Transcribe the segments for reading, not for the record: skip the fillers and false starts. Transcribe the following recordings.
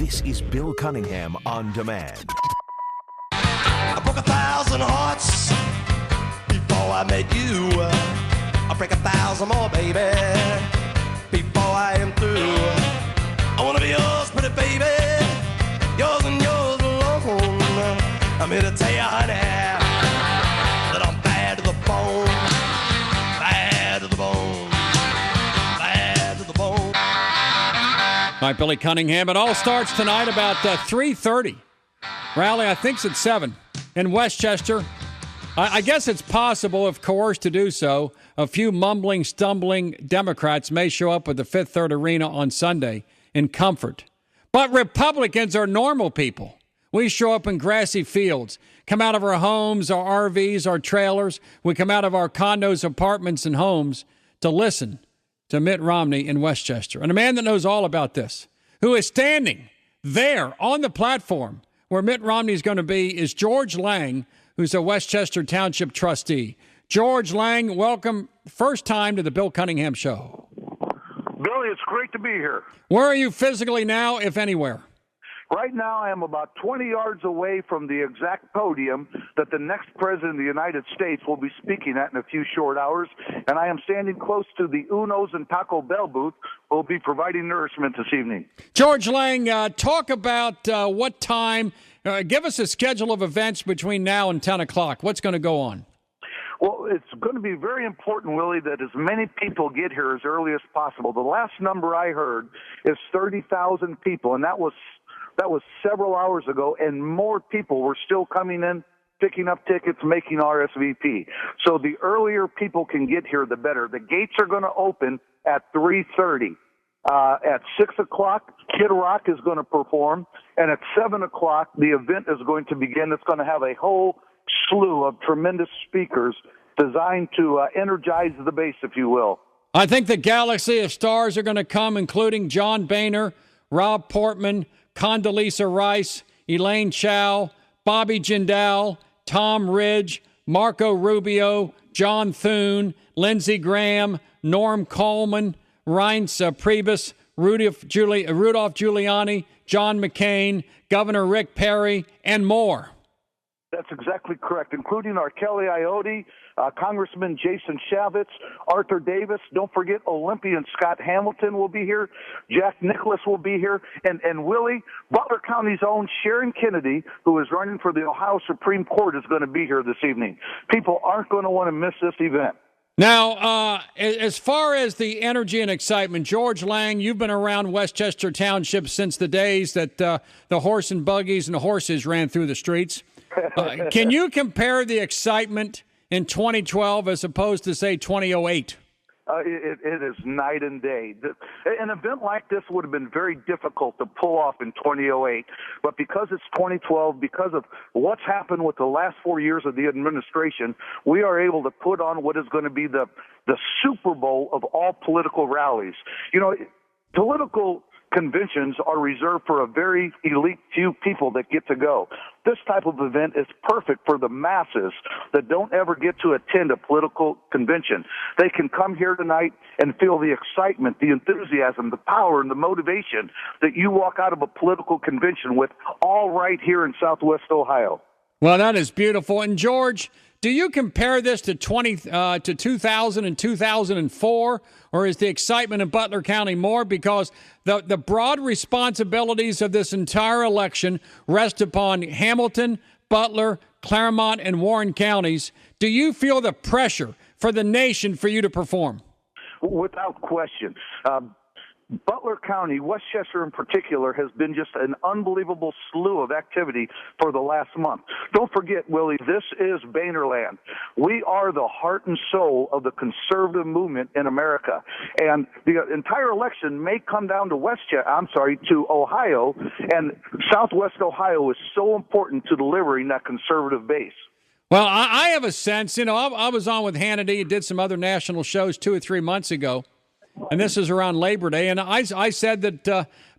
This is Bill Cunningham on Demand. I broke 1,000 hearts before I met you. I'll break 1,000 more, baby, before I am through. I wanna be yours, pretty baby, yours and yours alone. I'm here to tell you, honey, that I'm bad to the bone, bad to the bone, bad to the bone. All right, Billy Cunningham. It all starts tonight about 3:30. Rally, I think, it's at 7 in Westchester. I guess it's possible, if coerced to do so, a few mumbling, stumbling Democrats may show up at the Fifth Third Arena on Sunday in comfort. But Republicans are normal people. We show up in grassy fields, come out of our homes, our RVs, our trailers. We come out of our condos, apartments, and homes to listen to Mitt Romney in Westchester. And a man that knows all about this, who is standing there on the platform where Mitt Romney is going to be, is George Lang, who's a Westchester Township trustee. George Lang, welcome first time to the Bill Cunningham Show. Billy, it's great to be here. Where are you physically now, if anywhere? Right now, I am about 20 yards away from the exact podium that the next president of the United States will be speaking at in a few short hours, and I am standing close to the Uno's and Taco Bell booth who will be providing nourishment this evening. George Lang, talk about what time, give us a schedule of events between now and 10 o'clock. What's going to go on? Well, it's going to be very important, Willie, that as many people get here as early as possible. The last number I heard is 30,000 people, and that was several hours ago, and more people were still coming in, picking up tickets, making RSVP. So the earlier people can get here, the better. The gates are going to open at 3:30. At 6 o'clock, Kid Rock is going to perform, and at 7 o'clock, the event is going to begin. It's going to have a whole slew of tremendous speakers designed to energize the base, if you will. I think the galaxy of stars are going to come, including John Boehner, Rob Portman, Condoleezza Rice, Elaine Chao, Bobby Jindal, Tom Ridge, Marco Rubio, John Thune, Lindsey Graham, Norm Coleman, Reince Priebus, Rudolph Giuliani, John McCain, Governor Rick Perry, and more. That's exactly correct, including our Kelly Iotti, Congressman Jason Shavitz, Arthur Davis. Don't forget Olympian Scott Hamilton will be here. Jack Nicklaus will be here. And Willie, Butler County's own Sharon Kennedy, who is running for the Ohio Supreme Court, is going to be here this evening. People aren't going to want to miss this event. Now, as far as the energy and excitement, George Lang, you've been around Westchester Township since the days that the horse and buggies and the horses ran through the streets. Can you compare the excitement in 2012 as opposed to, say, 2008? It is night and day. An event like this would have been very difficult to pull off in 2008, but because it's 2012, because of what's happened with the last 4 years of the administration, we are able to put on what is going to be the Super Bowl of all political rallies. You know, political conventions are reserved for a very elite few people that get to go. This type of event is perfect for the masses that don't ever get to attend a political convention. They can come here tonight and feel the excitement, the enthusiasm, the power, and the motivation that you walk out of a political convention with, all right here in Southwest Ohio. Well, that is beautiful. And George, do you compare this to 2000 and 2004, or is the excitement in Butler County more? Because the broad responsibilities of this entire election rest upon Hamilton, Butler, Claremont, and Warren counties. Do you feel the pressure for the nation for you to perform? Without question. Butler County, Westchester in particular, has been just an unbelievable slew of activity for the last month. Don't forget, Willie, this is Boehnerland. We are the heart and soul of the conservative movement in America. And the entire election may come down to to Ohio, and Southwest Ohio is so important to delivering that conservative base. Well, I have a sense, I was on with Hannity and did some other national shows 2 or 3 months ago. And this is around Labor Day. And I said that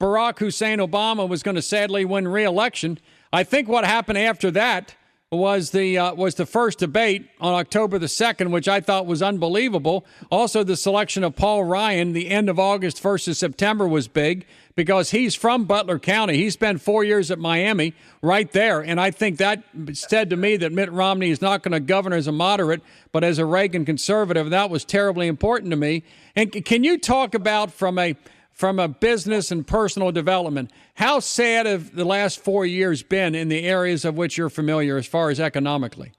Barack Hussein Obama was going to sadly win re-election. I think what happened after that was the first debate on October the 2nd, which I thought was unbelievable. Also, the selection of Paul Ryan, the end of August, 1st of September, was big. because he's from Butler County. He spent 4 years at Miami right there. And I think that said to me that Mitt Romney is not going to govern as a moderate, but as a Reagan conservative. That was terribly important to me. And can you talk about from a business and personal development, how sad have the last 4 years been in the areas of which you're familiar as far as economically?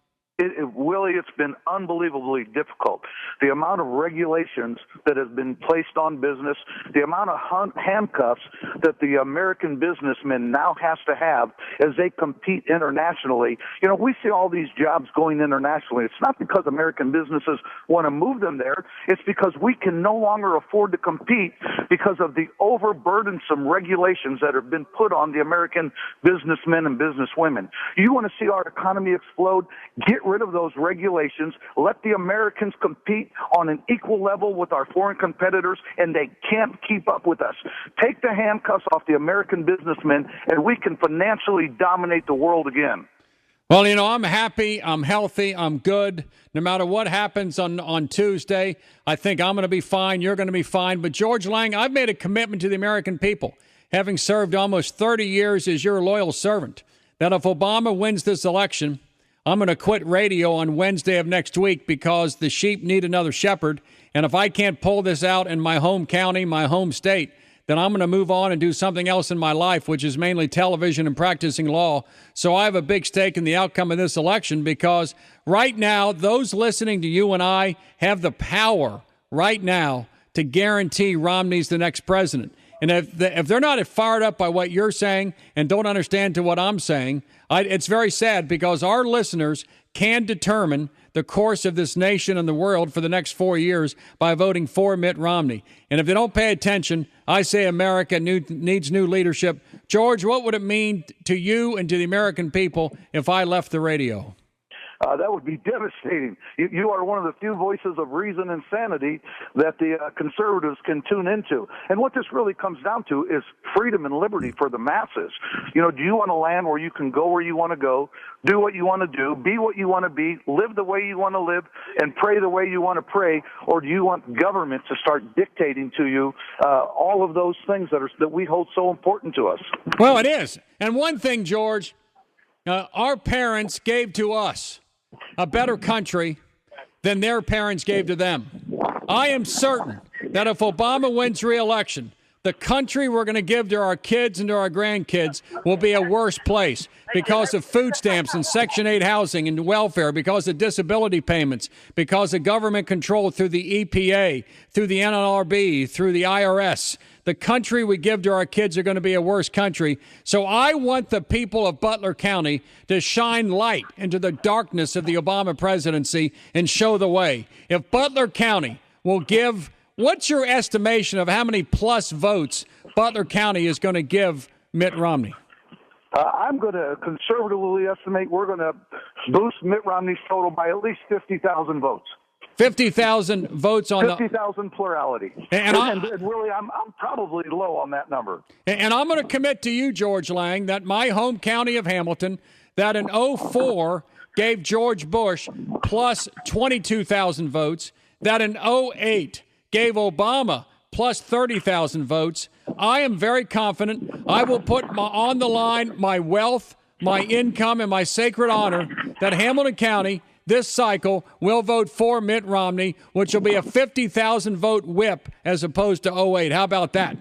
Willie, it's been unbelievably difficult. The amount of regulations that have been placed on business, the amount of handcuffs that the American businessman now has to have as they compete internationally. You know, we see all these jobs going internationally. It's not because American businesses want to move them there. It's because we can no longer afford to compete because of the overburdensome regulations that have been put on the American businessmen and businesswomen. You want to see our economy explode? Get rid of those regulations. Let the Americans compete on an equal level with our foreign competitors, and they can't keep up with us. Take the handcuffs off the American businessmen, and we can financially dominate the world again. Well, you know, I'm happy, I'm healthy, I'm good. No matter what happens on Tuesday, I think I'm going to be fine, you're going to be fine. But George Lang, I've made a commitment to the American people, having served almost 30 years as your loyal servant, that if Obama wins this election, I'm going to quit radio on Wednesday of next week because the sheep need another shepherd. And if I can't pull this out in my home county, my home state, then I'm going to move on and do something else in my life, which is mainly television and practicing law. So I have a big stake in the outcome of this election because right now, those listening to you and I have the power right now to guarantee Romney's the next president. And if they're not fired up by what you're saying and don't understand to what I'm saying, it's very sad because our listeners can determine the course of this nation and the world for the next 4 years by voting for Mitt Romney. And if they don't pay attention, I say America needs new leadership. George, what would it mean to you and to the American people if I left the radio? That would be devastating. You are one of the few voices of reason and sanity that the conservatives can tune into. And what this really comes down to is freedom and liberty for the masses. You know, do you want a land where you can go where you want to go, do what you want to do, be what you want to be, live the way you want to live, and pray the way you want to pray? Or do you want government to start dictating to you all of those things that we hold so important to us? Well, it is. And one thing, George, our parents gave to us a better country than their parents gave to them. I am certain that if Obama wins re-election, the country we're going to give to our kids and to our grandkids will be a worse place because of food stamps and Section 8 housing and welfare, because of disability payments, because of government control through the EPA, through the NLRB, through the IRS. The country we give to our kids are going to be a worse country. So I want the people of Butler County to shine light into the darkness of the Obama presidency and show the way. If Butler County will give, what's your estimation of how many plus votes Butler County is going to give Mitt Romney? I'm going to conservatively estimate we're going to boost Mitt Romney's total by at least 50,000 votes. 50,000 votes on 50,000 plurality. And really, I'm probably low on that number. And I'm going to commit to you, George Lang, that my home county of Hamilton, that in 2004 gave George Bush plus 22,000 votes, that in 2008 gave Obama plus 30,000 votes. I am very confident I will put on the line my wealth, my income, and my sacred honor that Hamilton County this cycle will vote for Mitt Romney, which will be a 50,000 vote whip as opposed to 2008. How about that?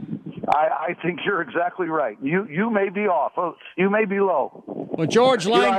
I think you're exactly right. You may be off. You may be low. Well, George Lang,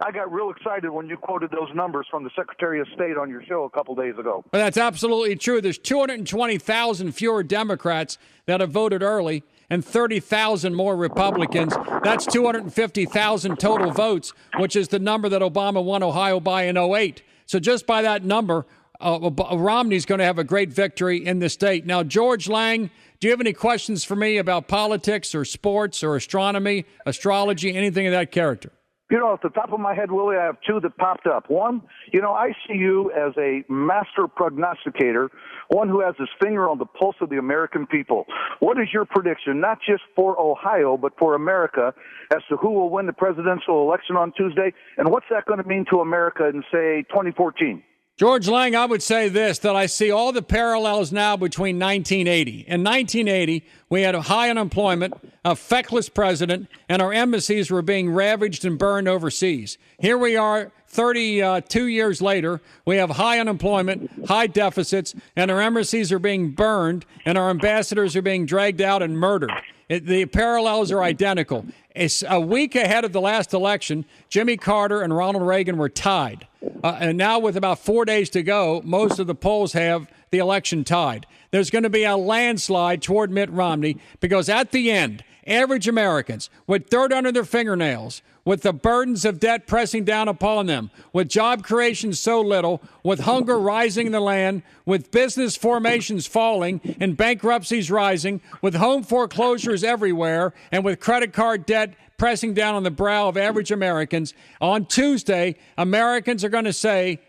I got real excited when you quoted those numbers from the Secretary of State on your show a couple days ago. Well, that's absolutely true. There's 220,000 fewer Democrats that have voted early and 30,000 more Republicans. That's 250,000 total votes, which is the number that Obama won Ohio by in 2008. So just by that number, Romney's going to have a great victory in the state. Now, George Lang, do you have any questions for me about politics or sports or astronomy, astrology, anything of that character? You know, at the top of my head, Willie, I have two that popped up. One, you know, I see you as a master prognosticator, one who has his finger on the pulse of the American people. What is your prediction, not just for Ohio, but for America, as to who will win the presidential election on Tuesday? And what's that going to mean to America in, say, 2014? George Lang, I would say this, that I see all the parallels now between 1980. In 1980, we had a high unemployment, a feckless president, and our embassies were being ravaged and burned overseas. Here we are 32 years later. We have high unemployment, high deficits, and our embassies are being burned, and our ambassadors are being dragged out and murdered. The parallels are identical. It's a week ahead of the last election, Jimmy Carter and Ronald Reagan were tied. And now with about 4 days to go, most of the polls have the election tied. There's going to be a landslide toward Mitt Romney because at the end, average Americans with dirt under their fingernails, with the burdens of debt pressing down upon them, with job creation so little, with hunger rising in the land, with business formations falling and bankruptcies rising, with home foreclosures everywhere, and with credit card debt pressing down on the brow of average Americans, on Tuesday, Americans are going to say,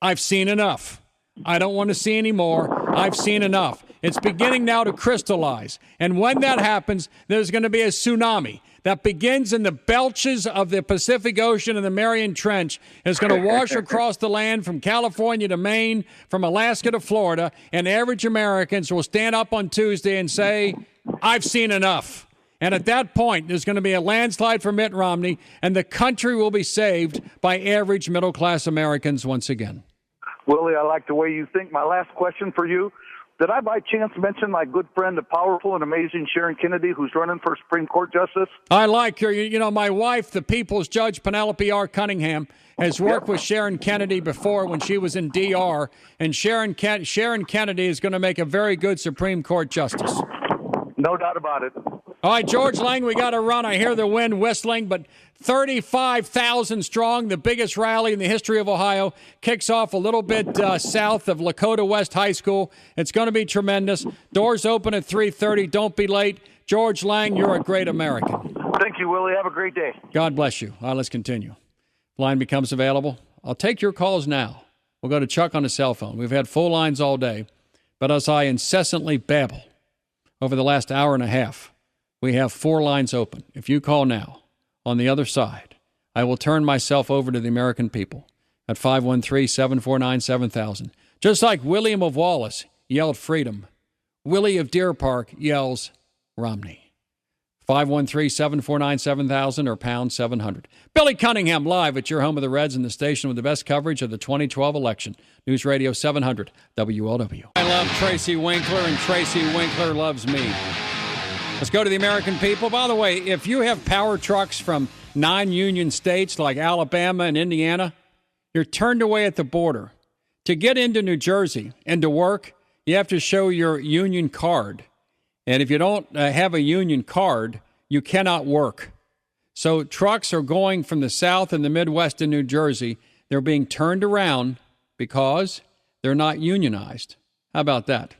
I've seen enough. I don't want to see any more. I've seen enough. It's beginning now to crystallize. And when that happens, there's going to be a tsunami that begins in the belches of the Pacific Ocean and the Mariana Trench. Is going to wash across the land from California to Maine, from Alaska to Florida, and average Americans will stand up on Tuesday and say, I've seen enough. And at that point, there's going to be a landslide for Mitt Romney, and the country will be saved by average middle-class Americans once again. Willie, I like the way you think. My last question for you. Did I by chance mention my good friend, the powerful and amazing Sharon Kennedy, who's running for Supreme Court Justice? I like her. You know, my wife, the People's Judge Penelope R. Cunningham, has worked with Sharon Kennedy before when she was in D.R., and Sharon Kennedy is going to make a very good Supreme Court justice. No doubt about it. All right, George Lang, we got to run. I hear the wind whistling, but 35,000 strong, the biggest rally in the history of Ohio, kicks off a little bit south of Lakota West High School. It's going to be tremendous. Doors open at 3:30. Don't be late. George Lang, you're a great American. Thank you, Willie. Have a great day. God bless you. All right, let's continue. Line becomes available. I'll take your calls now. We'll go to Chuck on his cell phone. We've had full lines all day, but as I incessantly babble over the last hour and a half, we have 4 lines open. If you call now, on the other side, I will turn myself over to the American people at 513-749-7000. Just like William of Wallace yelled freedom, Willie of Deer Park yells Romney. 513-749-7000 or pound 700. Billy Cunningham live at your home of the Reds and the station with the best coverage of the 2012 election. News Radio 700 WLW. I love Tracy Winkler, and Tracy Winkler loves me. Let's go to the American people. By the way, if you have power trucks from non-union states like Alabama and Indiana, you're turned away at the border. To get into New Jersey and to work, you have to show your union card. And if you don't have a union card, you cannot work. So trucks are going from the South and the Midwest in New Jersey. They're being turned around because they're not unionized. How about that?